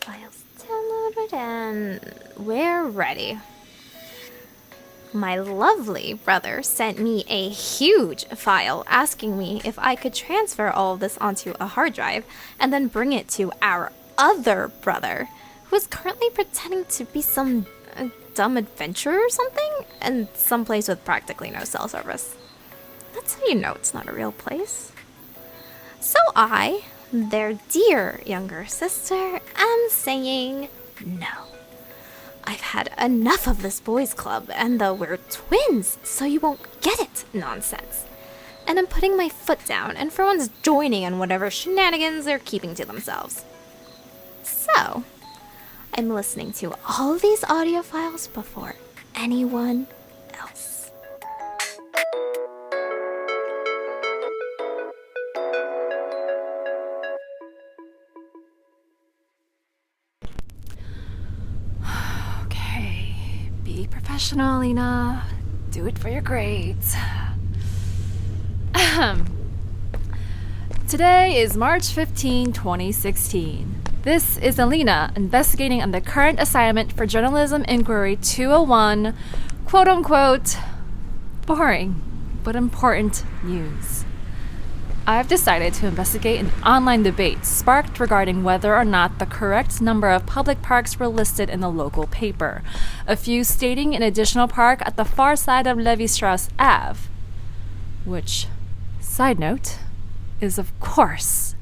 Files downloaded and we're ready. My lovely brother sent me a huge file asking me if I could transfer all of this onto a hard drive and then bring it to our other brother, who is currently pretending to be some dumb adventurer or something in some place with practically no cell service. That's how you know it's not a real place. So I, their dear younger sister, am saying no. I've had enough of this boys' club and the we're twins, so you won't get it nonsense. And I'm putting my foot down, and for once joining in whatever shenanigans they're keeping to themselves. So, I'm listening to all these audio files before anyone else. Be professional, Alina. Do it for your grades. Today is March 15, 2016. This is Alina investigating on the current assignment for Journalism Inquiry 201, quote-unquote, boring but important news. I've decided to investigate an online debate sparked regarding whether or not the correct number of public parks were listed in the local paper, a few stating an additional park at the far side of Levi-Strauss Ave, which, side note, is of course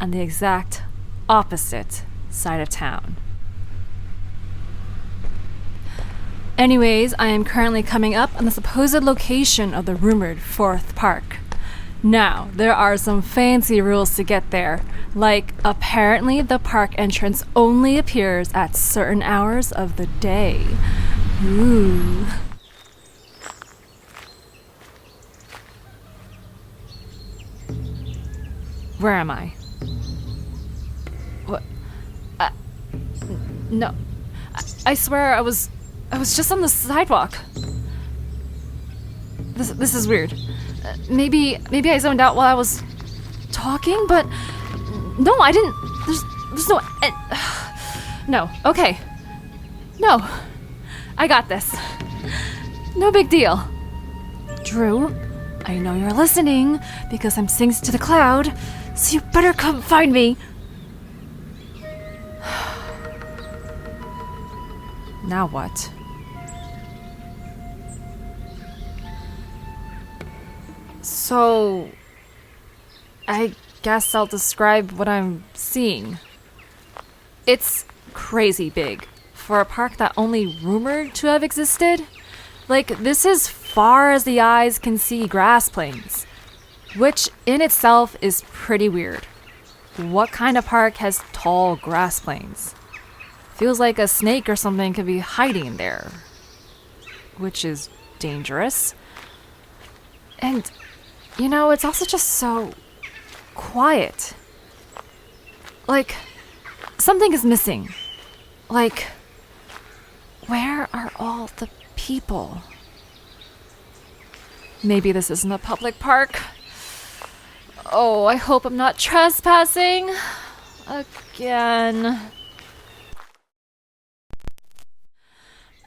on the exact opposite side of town. Anyways, I am currently coming up on the supposed location of the rumored fourth park. Now, there are some fancy rules to get there, like apparently the park entrance only appears at certain hours of the day. Ooh. Where am I? What? No. I swear I was just on the sidewalk. This is weird. Maybe I zoned out while I was talking, but no, I didn't. There's no. No. Okay. No. I got this. No big deal. Drew, I know you're listening because I'm synced to the cloud, so you better come find me. Now what? So, I guess I'll describe what I'm seeing. It's crazy big for a park that only rumored to have existed. Like, this is far as the eyes can see grass plains, which in itself is pretty weird. What kind of park has tall grass plains? Feels like a snake or something could be hiding in there, which is dangerous. And you know, it's also just so quiet. Like, something is missing. Like, where are all the people? Maybe this isn't a public park. Oh, I hope I'm not trespassing. Again.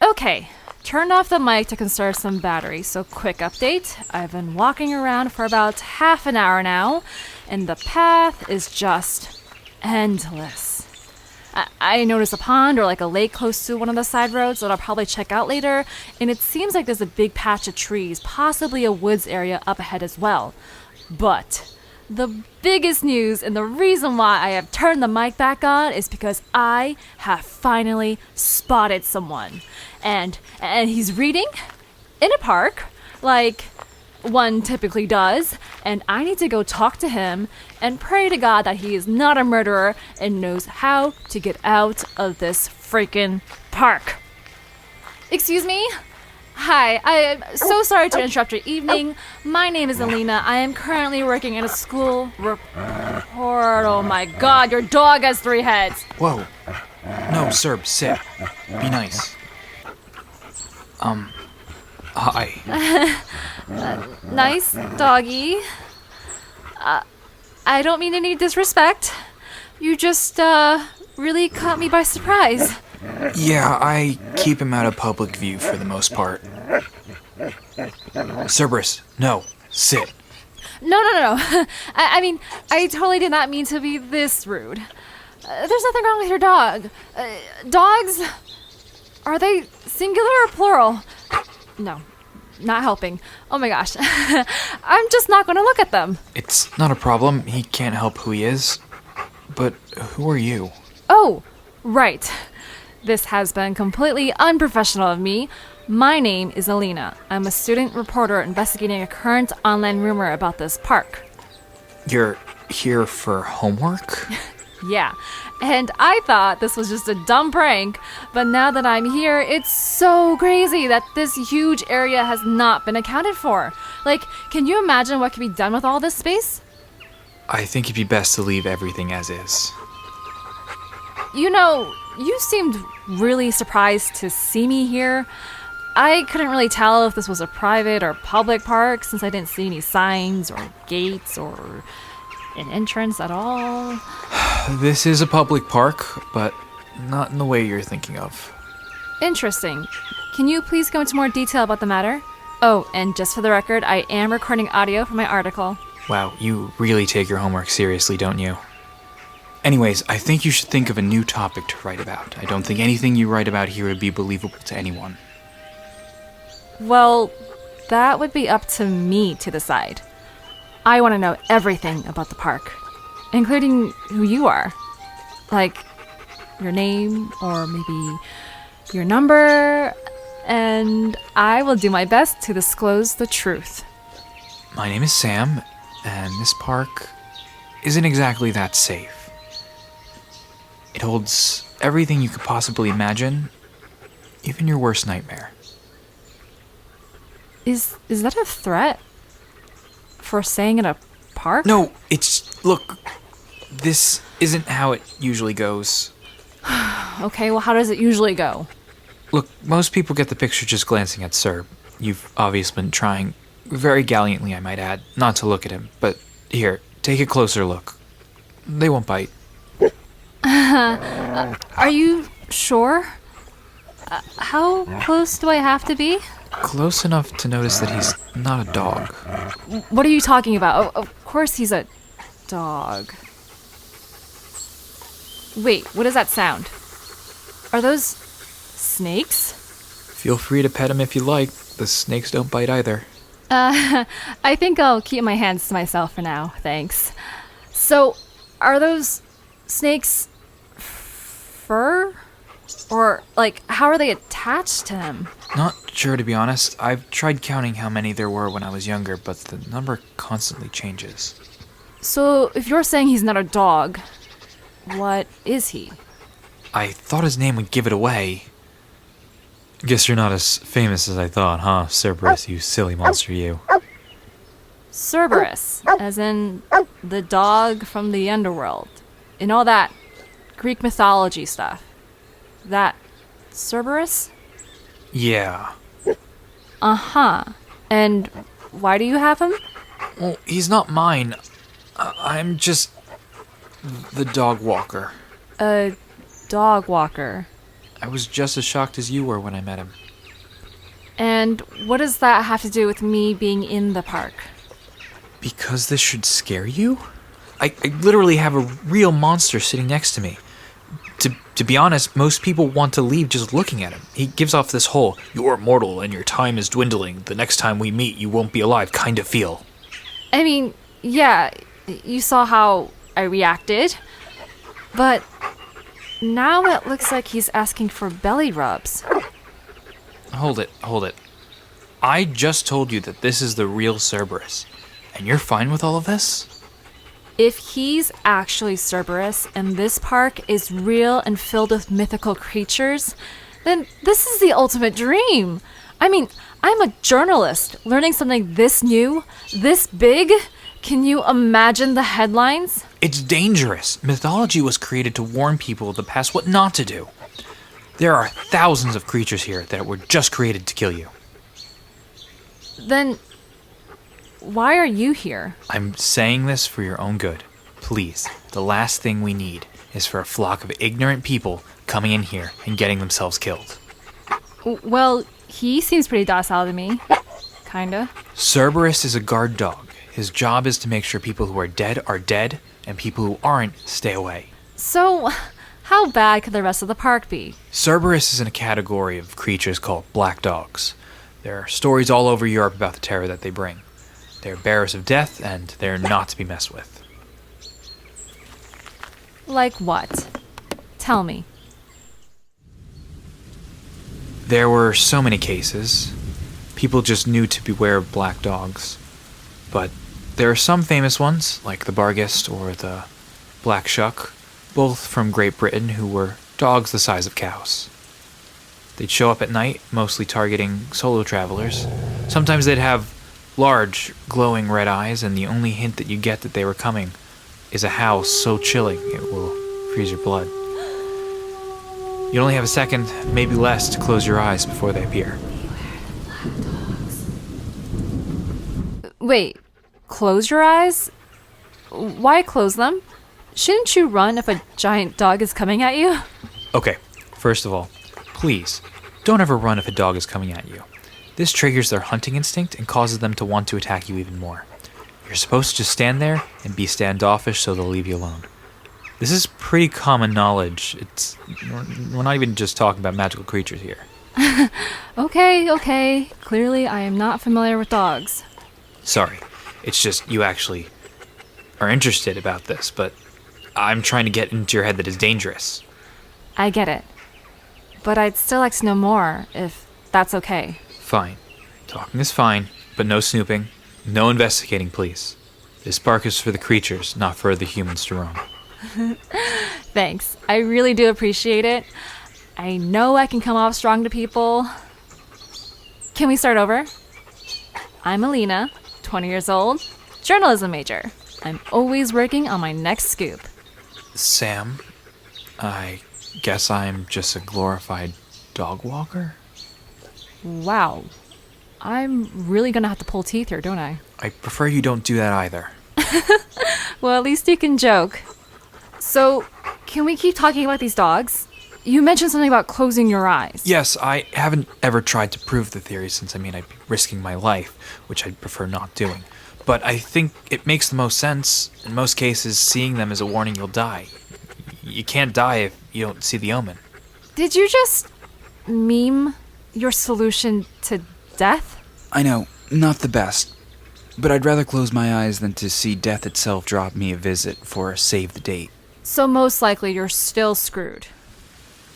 Okay. Turned off the mic to conserve some battery, so quick update. I've been walking around for about half an hour now, and the path is just endless. I noticed a pond or like a lake close to one of the side roads that I'll probably check out later, and it seems like there's a big patch of trees, possibly a woods area up ahead as well. But the biggest news and the reason why I have turned the mic back on is because I have finally spotted someone. And he's reading in a park, like one typically does, and I need to go talk to him and pray to God that he is not a murderer and knows how to get out of this freaking park. Excuse me? Hi, I am so sorry to interrupt your evening. My name is Alina. I am currently working at a school report. Oh my God, your dog has 3 heads. Whoa. No, sir, sit. Be nice. Hi. Nice doggy. I don't mean any disrespect, You just, really caught me by surprise. Yeah, I keep him out of public view for the most part. Cerberus, no, sit. No. I mean, I totally did not mean to be this rude. There's nothing wrong with your dog. Dogs, are they singular or plural? No, not helping. Oh my gosh. I'm just not going to look at them. It's not a problem. He can't help who he is. But who are you? Oh, right. This has been completely unprofessional of me. My name is Alina. I'm a student reporter investigating a current online rumor about this park. You're here for homework? Yeah, and I thought this was just a dumb prank, but now that I'm here, it's so crazy that this huge area has not been accounted for. Like, can you imagine what could be done with all this space? I think it'd be best to leave everything as is. You know, you seemed really surprised to see me here. I couldn't really tell if this was a private or public park since I didn't see any signs or gates or an entrance at all. This is a public park, but not in the way you're thinking of. Interesting. Can you please go into more detail about the matter? Oh, and just for the record, I am recording audio for my article. Wow, you really take your homework seriously, don't you? Anyways, I think you should think of a new topic to write about. I don't think anything you write about here would be believable to anyone. Well, that would be up to me to decide. I want to know everything about the park, including who you are. Like, your name, or maybe your number, and I will do my best to disclose the truth. My name is Sam, and this park isn't exactly that safe. It holds everything you could possibly imagine, even your worst nightmare. Is that a threat? For staying in a park? No, look, this isn't how it usually goes. Okay, well, how does it usually go? Look, most people get the picture just glancing at Serb. You've obviously been trying, very gallantly I might add, not to look at him. But here, take a closer look. They won't bite. Are you sure? How close do I have to be? Close enough to notice that he's not a dog. What are you talking about? Of course he's a dog. Wait, what does that sound? Are those snakes? Feel free to pet him if you like. The snakes don't bite either. I think I'll keep my hands to myself for now, thanks. So, are those snakes fur? Or, like, how are they attached to him? Not sure, to be honest. I've tried counting how many there were when I was younger, but the number constantly changes. So, if you're saying he's not a dog, what is he? I thought his name would give it away. Guess you're not as famous as I thought, huh, Cerberus, you silly monster, you. Cerberus, as in the dog from the underworld, and all that Greek mythology stuff. That Cerberus? Yeah. Uh-huh. And why do you have him? Well, he's not mine. I'm just the dog walker. A dog walker. I was just as shocked as you were when I met him. And what does that have to do with me being in the park? Because this should scare you? I literally have a real monster sitting next to me. To be honest, most people want to leave just looking at him. He gives off this whole, "You're mortal and your time is dwindling. The next time we meet, you won't be alive" kind of feel. I mean, yeah, you saw how I reacted. But now it looks like he's asking for belly rubs. Hold it. I just told you that this is the real Cerberus. And you're fine with all of this? If he's actually Cerberus and this park is real and filled with mythical creatures, then this is the ultimate dream. I mean, I'm a journalist learning something this new, this big. Can you imagine the headlines? It's dangerous. Mythology was created to warn people of the past what not to do. There are thousands of creatures here that were just created to kill you. Then why are you here? I'm saying this for your own good. Please, the last thing we need is for a flock of ignorant people coming in here and getting themselves killed. Well, he seems pretty docile to me. Kinda. Cerberus is a guard dog. His job is to make sure people who are dead, and people who aren't stay away. So, how bad could the rest of the park be? Cerberus is in a category of creatures called black dogs. There are stories all over Europe about the terror that they bring. They're bearers of death, and they're not to be messed with. Like what? Tell me. There were so many cases. People just knew to beware of black dogs. But there are some famous ones, like the Barghest or the Black Shuck, both from Great Britain, who were dogs the size of cows. They'd show up at night, mostly targeting solo travelers. Sometimes they'd have large, glowing red eyes, and the only hint that you get that they were coming is a howl so chilling it will freeze your blood. You only have a second, maybe less, to close your eyes before they appear. Wait, close your eyes? Why close them? Shouldn't you run if a giant dog is coming at you? Okay, first of all, please, don't ever run if a dog is coming at you. This triggers their hunting instinct and causes them to want to attack you even more. You're supposed to just stand there and be standoffish so they'll leave you alone. This is pretty common knowledge. We're not even just talking about magical creatures here. Okay. Clearly I am not familiar with dogs. Sorry, it's just you actually are interested about this, but I'm trying to get into your head that it's dangerous. I get it. But I'd still like to know more, if that's okay. Fine. Talking is fine, but no snooping. No investigating, please. This park is for the creatures, not for the humans to roam. Thanks. I really do appreciate it. I know I can come off strong to people. Can we start over? I'm Alina, 20 years old, journalism major. I'm always working on my next scoop. Sam, I guess I'm just a glorified dog walker? Wow. I'm really gonna have to pull teeth here, don't I? I prefer you don't do that either. Well, at least you can joke. So, can we keep talking about these dogs? You mentioned something about closing your eyes. Yes, I haven't ever tried to prove the theory since, I'd be risking my life, which I'd prefer not doing. But I think it makes the most sense. In most cases, seeing them is a warning you'll die. You can't die if you don't see the omen. Did you just meme your solution to death? I know, not the best. But I'd rather close my eyes than to see death itself drop me a visit for a save the date. So most likely you're still screwed.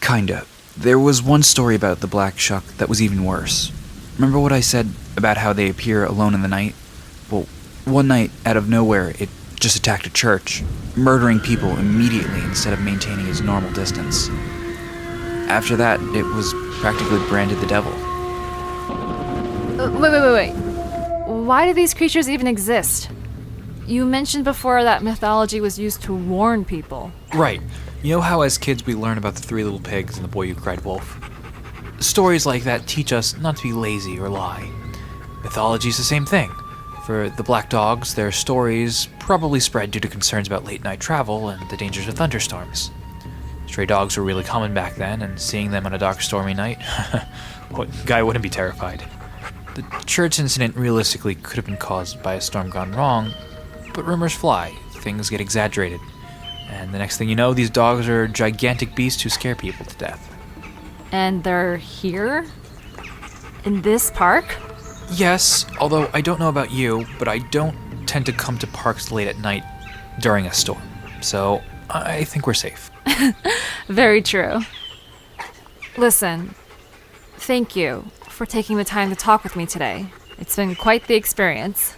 Kinda. There was one story about the Black Shuck that was even worse. Remember what I said about how they appear alone in the night? Well, one night, out of nowhere, it just attacked a church, murdering people immediately instead of maintaining its normal distance. After that, it was practically branded the devil. Wait. Why do these creatures even exist? You mentioned before that mythology was used to warn people. Right. You know how as kids we learn about the three little pigs and the boy who cried wolf? Stories like that teach us not to be lazy or lie. Mythology's the same thing. For the black dogs, their stories probably spread due to concerns about late-night travel and the dangers of thunderstorms. Stray dogs were really common back then, and seeing them on a dark, stormy night, what guy wouldn't be terrified? The church incident realistically could have been caused by a storm gone wrong, but rumors fly, things get exaggerated, and the next thing you know, these dogs are gigantic beasts who scare people to death. And they're here? In this park? Yes, although I don't know about you, but I don't tend to come to parks late at night during a storm, so I think we're safe. Very true. Listen, thank you for taking the time to talk with me today. It's been quite the experience.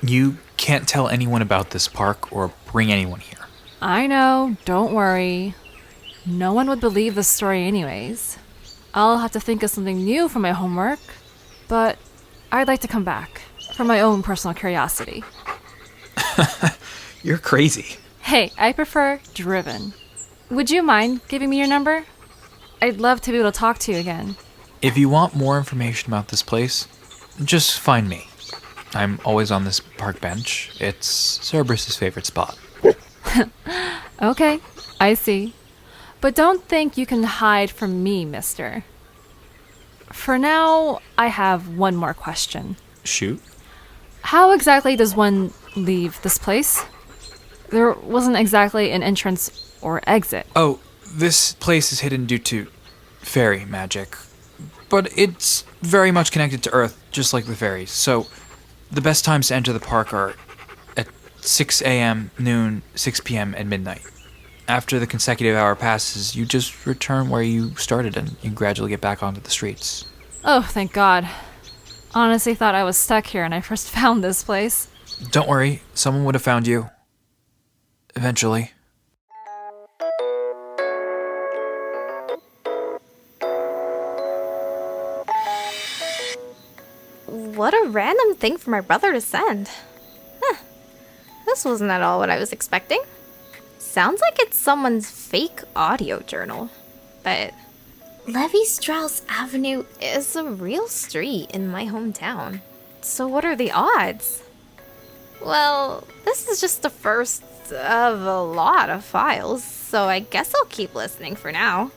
You can't tell anyone about this park or bring anyone here. I know, don't worry. No one would believe this story anyways. I'll have to think of something new for my homework, but I'd like to come back for my own personal curiosity. You're crazy. Hey, I prefer driven. Would you mind giving me your number? I'd love to be able to talk to you again. If you want more information about this place, just find me. I'm always on this park bench. It's Cerberus's favorite spot. Okay, I see. But don't think you can hide from me, mister. For now, I have one more question. Shoot. How exactly does one leave this place? There wasn't exactly an entrance or exit. Oh, this place is hidden due to fairy magic. But it's very much connected to Earth, just like the fairies. So, the best times to enter the park are at 6 a.m., noon, 6 p.m., and midnight. After the consecutive hour passes, you just return where you started and you gradually get back onto the streets. Oh, thank God. Honestly thought I was stuck here when I first found this place. Don't worry, someone would have found you. Eventually. What a random thing for my brother to send. Huh. This wasn't at all what I was expecting. Sounds like it's someone's fake audio journal. But Levi Strauss Avenue is a real street in my hometown. So what are the odds? Well, this is just the first of a lot of files, so I guess I'll keep listening for now.